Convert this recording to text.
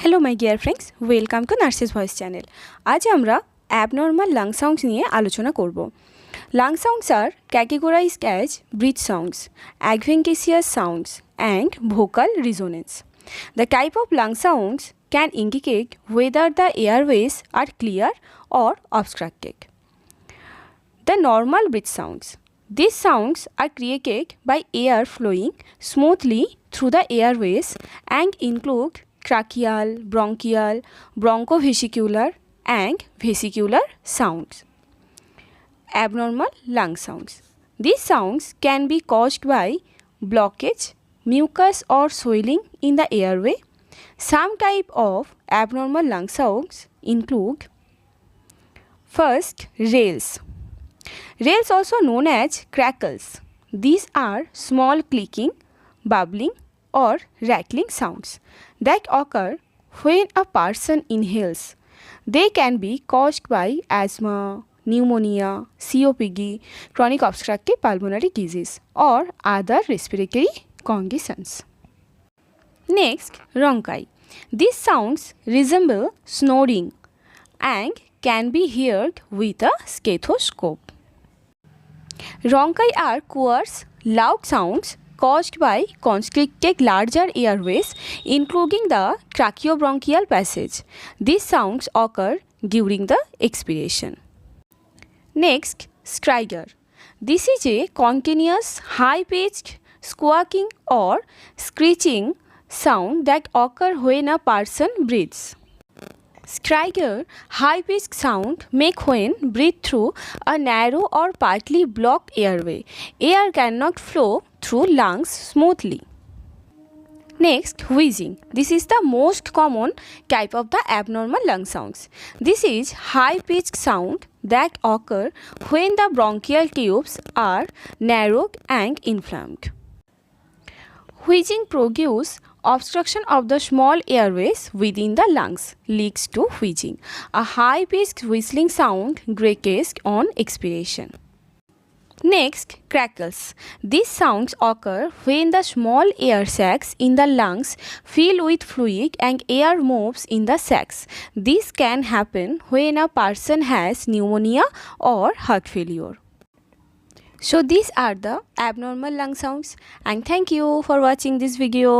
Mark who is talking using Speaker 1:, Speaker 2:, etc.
Speaker 1: Hello my dear friends, welcome to nurses voice channel. আজ আমরা abnormal lung sounds নিয়ে আলোচনা করব। Lung sounds are categorised as breath sounds, adventitious sounds and vocal resonance. The type of lung sounds can indicate whether the airways are clear or obstructed. The normal breath sounds. These sounds are created by air flowing smoothly through the airways and include tracheal, bronchial, bronchovesicular and vesicular sounds. Abnormal lung sounds. These sounds can be caused by blockage, mucus or swelling in the airway. Some type of abnormal lung sounds include: first, rales. Rales, also known as crackles. These are small clicking, bubbling or rattling sounds that occur when a person inhales. They can be caused by asthma, pneumonia, COPD, chronic obstructive pulmonary disease or other respiratory conditions. Next, rhonchi. These sounds resemble snoring and can be heard with a stethoscope. Rhonchi are coarse, loud sounds caused by constricted larger airways, including the tracheobronchial passage. These sounds occur during the expiration. Next, stridor. This is a continuous, high-pitched, squawking or screeching sound that occurs when a person breathes. Stridor, high-pitched sound make when breathed through a narrow or partly blocked airway. Air cannot flow through lungs smoothly. Next, wheezing. This is the most common type of the abnormal lung sounds. This is high-pitched sound that occur when the bronchial tubes are narrowed and inflamed. Wheezing produces obstruction of the small airways within the lungs, leads to wheezing. A high-pitched whistling sound greatest on expiration. Next, crackles. These sounds occur when the small air sacs in the lungs fill with fluid and air moves in the sacs. This can happen when a person has pneumonia or heart failure. So these are the abnormal lung sounds, and thank you for watching this video.